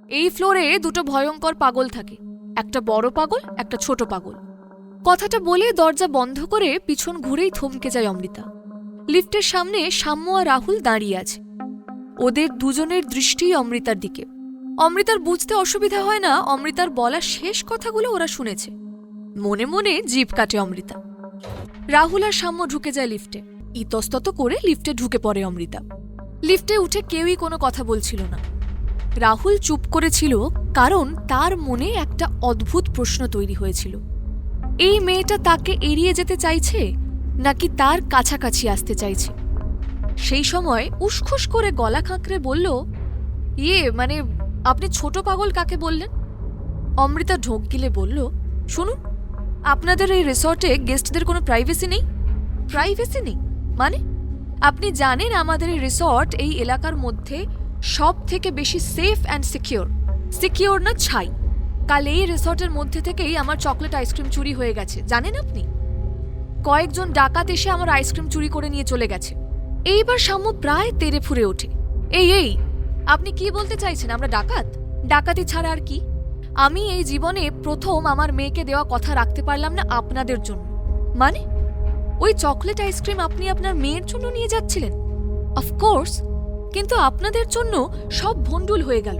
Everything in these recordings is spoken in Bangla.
এই ফ্লোরে দুটো ভয়ঙ্কর পাগল থাকে, একটা বড় পাগল, একটা ছোট পাগল। কথাটা বলে দরজা বন্ধ করে পিছন ঘুরেই থমকে যায় অমৃতা। লিফটের সামনে সাম্য আর রাহুল দাঁড়িয়ে আছে। ওদের দুজনের দৃষ্টি অমৃতার দিকে। অমৃতার বুঝতে অসুবিধা হয় না অমৃতার বলা শেষ কথাগুলো ওরা শুনেছে। মনে মনে জিভ কাটে অমৃতা। রাহুল আর সাম্য ঢুকে যায় লিফটে। ইতস্তত করে লিফটে ঢুকে পড়ে অমৃতা। লিফটে উঠে কেউই কোনো কথা বলছিল না। রাহুল চুপ করেছিল, কারণ তার মনে একটা অদ্ভুত প্রশ্ন তৈরি হয়েছিল। এই মেয়েটা তাকে এড়িয়ে যেতে চাইছে নাকি তার কাছাকাছি আসতে চাইছে? সেই সময় উসখুস করে গলা খাঁকড়ে বলল, মানে আপনি ছোট পাগল কাকে বললেন? অমৃতা ঢোক গিলে বলল, শুনুন, আপনাদের এই রিসর্টে গেস্টদের কোনো প্রাইভেসি নেই? প্রাইভেসি নেই মানে? আপনি জানেন আমাদের এই রিসর্ট এই এলাকার মধ্যে সব থেকে বেশি সেফ অ্যান্ড সিকিওর। সিকিওর না ছাই। কাল এই রিসর্টের মধ্যে থেকেই আমার চকলেট আইসক্রিম চুরি হয়ে গেছে, জানেন আপনি? কয়েকজন ডাকাত এসে আমার আইসক্রিম চুরি করে নিয়ে চলে গেছে। এইবার সাম্য প্রায় তেড়ে ফুরে ওঠে। এই আপনি কি বলতে চাইছেন আমরা ডাকাত? ডাকাতি ছাড়া আর কি? আমি এই জীবনে প্রথম আমার মেয়েকে দেওয়া কথা রাখতে পারলাম না আপনাদের জন্য। মানে ওই চকলেট আইসক্রিম আপনি আপনার মেয়ের জন্য নিয়ে যাচ্ছিলেন? অফকোর্স, কিন্তু আপনাদের জন্য সব ভণ্ডুল হয়ে গেল।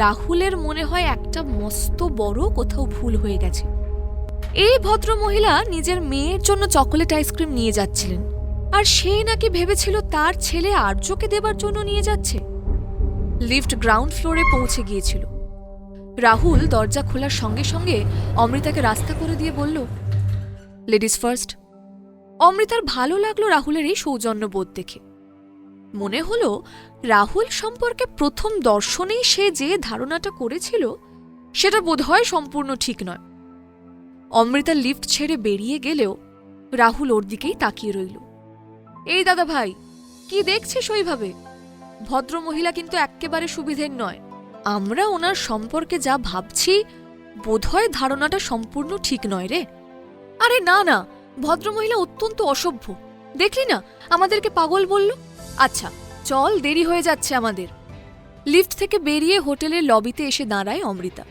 রাহুলের মনে হয় একটা মস্ত বড় কোথাও ভুল হয়ে গেছে। এই ভদ্র মহিলা নিজের মেয়ের জন্য চকোলেট আইসক্রিম নিয়ে যাচ্ছিলেন, আর সে নাকি ভেবেছিল তার ছেলে আর্যকে দেবার জন্য নিয়ে যাচ্ছে। লিফট গ্রাউন্ড ফ্লোরে পৌঁছে গিয়েছিল। রাহুল দরজা খোলার সঙ্গে সঙ্গে অমৃতাকে রাস্তা করে দিয়ে বলল, লেডিস ফার্স্ট। অমৃতার ভালো লাগলো রাহুলের এই সৌজন্যবোধ দেখে। মনে হলো রাহুল সম্পর্কে প্রথম দর্শনেই সে যে ধারণাটা করেছিল সেটা বোধহয় সম্পূর্ণ ঠিক নয়। অমৃতা লিফট ছেড়ে বেরিয়ে গেলেও রাহুল ওর দিকেই তাকিয়ে রইল। এই দাদা ভাই, কি দেখছিস ওইভাবে? ভদ্রমহিলা কিন্তু এক্কেবারে সুবিধের নয়। আমরা ওনার সম্পর্কে যা ভাবছি বোধহয় ধারণাটা সম্পূর্ণ ঠিক নয় রে। আরে না না, ভদ্রমহিলা অত্যন্ত অসভ্য। দেখলি না আমাদেরকে পাগল বলল। আচ্ছা চল, দেরি হয়ে যাচ্ছে আমাদের। লিফট থেকে বেরিয়ে হোটেলের লবিতে এসে দাঁড়ায় অমৃতা।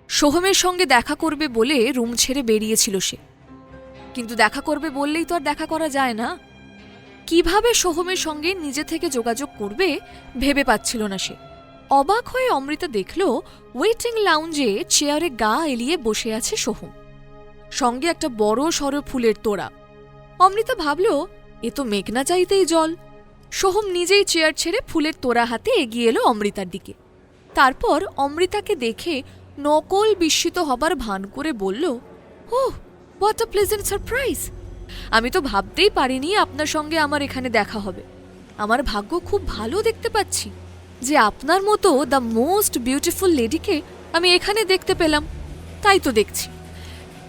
সোহমের সঙ্গে দেখা করবে বলে রুম ছেড়ে বেরিয়েছিল সে। কিন্তু দেখা করবে বললেই তো আর দেখা করা যায় না। কিভাবে সোহমের সঙ্গে নিজে থেকে যোগাযোগ করবে ভেবে পাচ্ছিল না সে। অবাক হয়ে অমৃতা দেখল ওয়েটিং লাউঞ্জে চেয়ারে গা এলিয়ে বসে আছে সোহম, সঙ্গে একটা বড় সড়ো ফুলের তোড়া। অমৃতা ভাবল, এ তো মেঘনা চাইতেই জল। সোহম নিজেই চেয়ার ছেড়ে ফুলের তোড়া হাতে এগিয়ে এলো অমৃতার দিকে। তারপর অমৃতাকে দেখে নকল বিস্মিত হবার ভান করে বলল, ওহ, হোয়াট আ প্লেজেন্ট সারপ্রাইজ! আমি তো ভাবতেই পারিনি আপনার সঙ্গে আমার এখানে দেখা হবে। আমার ভাগ্য খুব ভালো দেখতে পাচ্ছি যে আপনার মতো দ্য মোস্ট বিউটিফুল লেডিকে আমি এখানে দেখতে পেলাম। তাই তো দেখছি।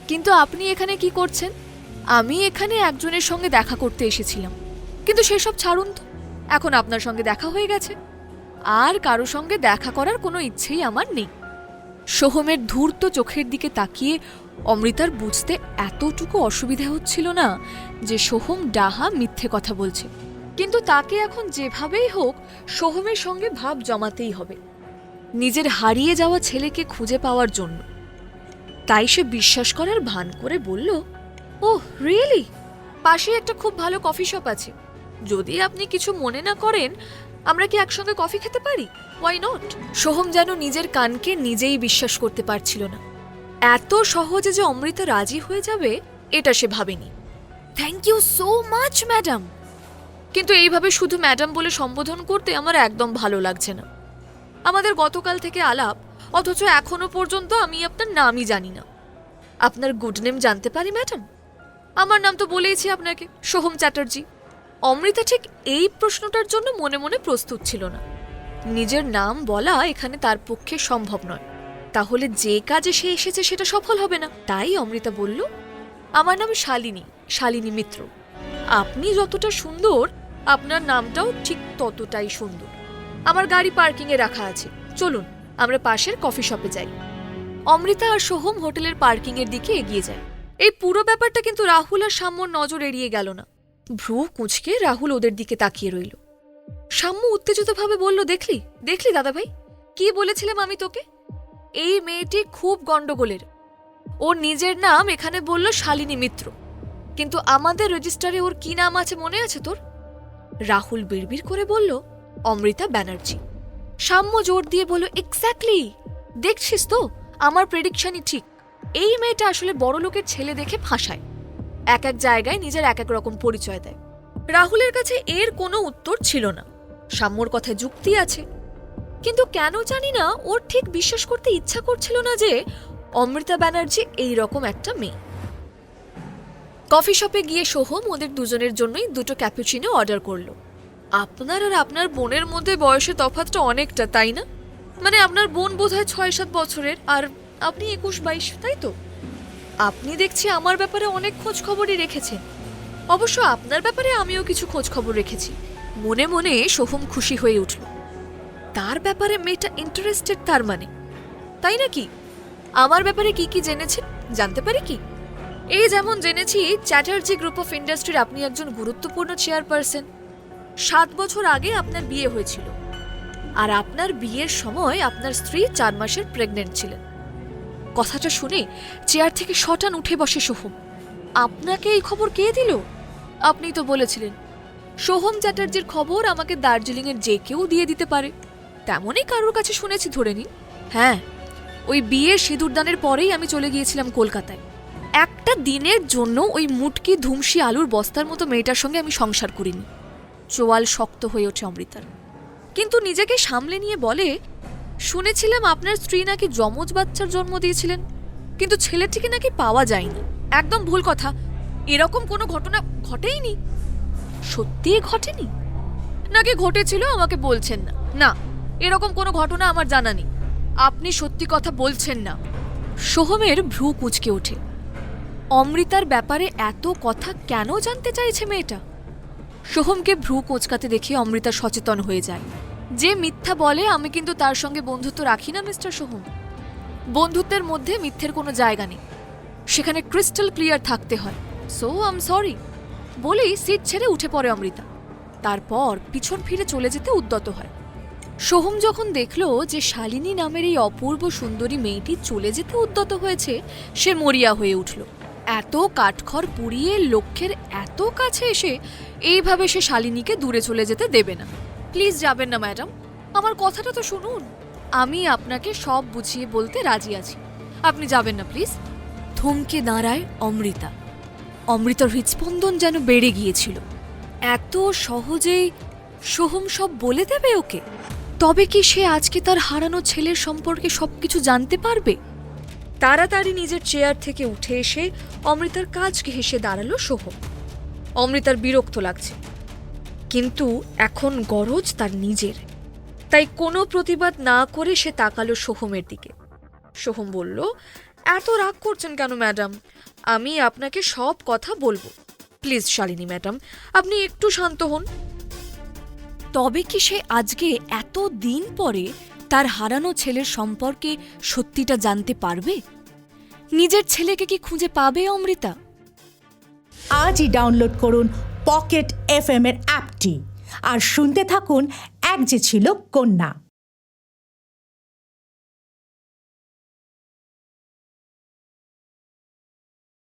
কিন্তু আপনি এখানে কি করছেন? আমি এখানে একজনের সঙ্গে দেখা করতে এসেছিলাম, কিন্তু সেসব ছাড়ুন তো, এখন আপনার সঙ্গে দেখা হয়ে গেছে। আর কারো সঙ্গে দেখা করার কোনো ইচ্ছেই আমার নেই। সোহমের ধূর্ত চোখের দিকে তাকিয়ে অমৃতার বুঝতে এতটুকু অসুবিধা হচ্ছিল না যে সোহম ডাহা মিথ্যে কথা বলছে। কিন্তু তাকে এখন যেভাবেই হোক সোহমের সঙ্গে ভাব জমাতেই হবে, নিজের হারিয়ে যাওয়া ছেলেকে খুঁজে পাওয়ার জন্য। তাই সে বিশ্বাস করার ভান করে বলল, ওহ রিয়েলি? পাশে একটা খুব ভালো কফি শপ আছে। যদি আপনি কিছু মনে না করেন, আমরা কি একসঙ্গে কফি খেতে পারি? Why not? সোহম যেন নিজের কানকে নিজেই বিশ্বাস করতে পারছিল না। এত সহজে যে অমৃতা রাজি হয়ে যাবে এটা সে ভাবেনি। Thank you so much madam. কিন্তু এইভাবে শুধু ম্যাডাম বলে সম্বোধন করতে আমার একদম ভালো লাগছে না। আমাদের গতকাল থেকে আলাপ, অথচ এখনো পর্যন্ত আমি আপনার নামই জানি না। আপনার গুড নেম জানতে পারি ম্যাডাম? আমার নাম তো বলেইছি আপনাকে, সোহম চ্যাটার্জি। অমৃতা ঠিক এই প্রশ্নটার জন্য মনে মনে প্রস্তুত ছিল না। নিজের নাম বলা এখানে তার পক্ষে সম্ভব নয়, তাহলে যে কাজে সে এসেছে সেটা সফল হবে না। তাই অমৃতা বলল, আমার নাম শালিনী, শালিনী মিত্র। আপনি যতটা সুন্দর আপনার নামটাও ঠিক ততটাই সুন্দর। আমার গাড়ি পার্কিংয়ে রাখা আছে, চলুন আমরা পাশের কফি শপে যাই। অমৃতা আর সোহম হোটেলের পার্কিংয়ের দিকে এগিয়ে যায়। এই পুরো ব্যাপারটা কিন্তু রাহুল আর সাম্যর নজর এড়িয়ে গেল না। ভ্রু কুঁচকে রাহুল ওদের দিকে তাকিয়ে রইল। সাম্য উত্তেজিতভাবে বলল, দেখলি দেখলি দাদাভাই, কি বলেছিলাম আমি তোকে? এই মেয়েটি খুব গন্ডগোলের। ওর নিজের নাম এখানে বলল শালিনী মিত্র, কিন্তু আমাদের রেজিস্টারে ওর কি নাম আছে মনে আছে তোর? রাহুল বিড়বিড় করে বলল, অমৃতা ব্যানার্জি। সাম্য জোর দিয়ে বলল, এক্স্যাক্টলি, দেখছিস তো আমার প্রেডিকশনই ঠিক। এই মেয়েটা আসলে বড় লোকের ছেলে দেখে ফাঁসায়, এক এক জায়গায় নিজের এক এক রকম পরিচয় দেয়। রাহুলের কাছে এর কোনো উত্তর ছিল না। সাম্যর কথায় যুক্তি আছে, কিন্তু কেন জানি না ওর ঠিক বিশ্বাস করতে ইচ্ছা করছিল না যে অমৃতা ব্যানার্জি এই রকম একটা মেয়ে। কফি শপে গিয়ে সোহম ওদের দুজনের জন্যই 2টো ক্যাপুচিনো অর্ডার করলো। আপনার আর আপনার বোনের মধ্যে বয়সের তফাৎটা অনেকটা, তাই না? মানে আপনার বোন বোধহয় 6-7 বছরের আর আপনি 21-22, তাই তো? আপনি দেখছি আমার ব্যাপারে অনেক খোঁজ খবরই রেখেছেন। অবশ্য আপনার ব্যাপারে আমিও কিছু খোঁজ খবর রেখেছি। মনে মনে সোহম খুশি হয়ে উঠল। তার ব্যাপারে মেয়েটা ইন্টারেস্টেড তার মানে, তাই নাকি? আমার ব্যাপারে কি কি জেনেছেন জানতে পারি কি? এই যেমন জেনেছি চ্যাটার্জি গ্রুপ অফ ইন্ডাস্ট্রির আপনি একজন গুরুত্বপূর্ণ চেয়ারপারসন। 7 বছর আগে আপনার বিয়ে হয়েছিল, আর আপনার বিয়ের সময় আপনার স্ত্রী 4 মাসের প্রেগনেন্ট ছিলেন। কথাটা শুনে চেয়ার থেকে শটান উঠে বসে সোহম। আপনাকে এই খবর কে দিল? আপনিই তো বলেছিলেন সোহম চ্যাটার্জির খবর আমাকে দার্জিলিংয়ের যে কেউ দিয়ে দিতে পারে। তেমনই কারোর কাছে শুনেছি ধরে নিন। হ্যাঁ, ওই বিয়ের সিঁদুরদানের পরেই আমি চলে গিয়েছিলাম কলকাতায়। একটা দিনের জন্য ওই মুটকি ধুমসি আলুর বস্তার মতো মেয়েটার সঙ্গে আমি সংসার করিনি। চোয়াল শক্ত হয়ে ওঠে অমৃতার, কিন্তু নিজেকে সামলে নিয়ে বলে, শুনেছিলাম আপনার স্ত্রী নাকি যমজ বাচ্চার জন্ম দিয়েছিলেন, কিন্তু ছেলেটিকে নাকি পাওয়া যায়নি। একদম ভুল কথা, এরকম কোনো ঘটনা ঘটেইনি। সত্যিই ঘটেনি নাকি ঘটেছিল আমাকে বলছেন না? না, এরকম কোনো ঘটনা আমার জানা নেই। আপনি সত্যি কথা বলছেন না। সোহমের ভ্রু কুঁচকে ওঠে। অমৃতার ব্যাপারে এত কথা কেন জানতে চাইছে মেয়েটা? সোহমকে ভ্রু কোঁচকাতে দেখে অমৃতা সচেতন হয়ে যায়। যে মিথ্যা বলে আমি কিন্তু তার সঙ্গে বন্ধুত্ব রাখি না মিস্টার সোহম। বন্ধুত্বের মধ্যে মিথ্যের কোনো জায়গা নেই, সেখানে ক্রিস্টাল ক্লিয়ার থাকতে হয়। সো আই এম সরি বলেই সিট ছেড়ে উঠে পড়ে অমৃতা। তারপর পিছন ফিরে চলে যেতে উদ্যত হয়। সোহম যখন দেখল যে শালিনী নামের এই অপূর্ব সুন্দরী মেয়েটি চলে যেতে উদ্যত হয়েছে, সে মরিয়া হয়ে উঠল। এত কাঠখড় পুড়িয়ে লক্ষ্যের এত কাছে এসে এইভাবে সে শালিনীকে দূরে চলে যেতে দেবে না। প্লিজ যাবেন না ম্যাডাম, আমার কথাটা তো শুনুন। আমি আপনাকে সব বুঝিয়ে বলতে রাজি আছি, আপনি যাবেন না প্লিজ। থমকে দাঁড়ায় অমৃতা। অমৃতার হৃৎস্পন্দন যেন বেড়ে গিয়েছিল। এত সহজেই সোহম সব বলে দেবে ওকে? তবে কি সে আজকে তার হারানো ছেলের সম্পর্কে সবকিছু জানতে পারবে? তাড়াতাড়ি নিজের চেয়ার থেকে উঠে এসে অমৃতার কাজ ঘেঁষে দাঁড়ালো সোহম। অমৃতার বিরক্ত লাগছে, কিন্তু এখন গরজ তার নিজের। তাই কোনো প্রতিবাদ না করে সে তাকালো সোহমের দিকে। সোহম বলল, এত রাগ করছেন কেন ম্যাডাম? আমি আপনাকে সব কথা বলবো। প্লিজ শালিনী ম্যাডাম, আপনি একটু শান্ত হন। তবে কি সে আজকে এত দিন পরে তার হারানো ছেলের সম্পর্কে সত্যিটা জানতে পারবে? নিজের ছেলেকে কি খুঁজে পাবে অমৃতা? আজই ডাউনলোড করুন পকেট FM এর অ্যাপটি আর শুনতে থাকুন এক যে ছিল কন্যা।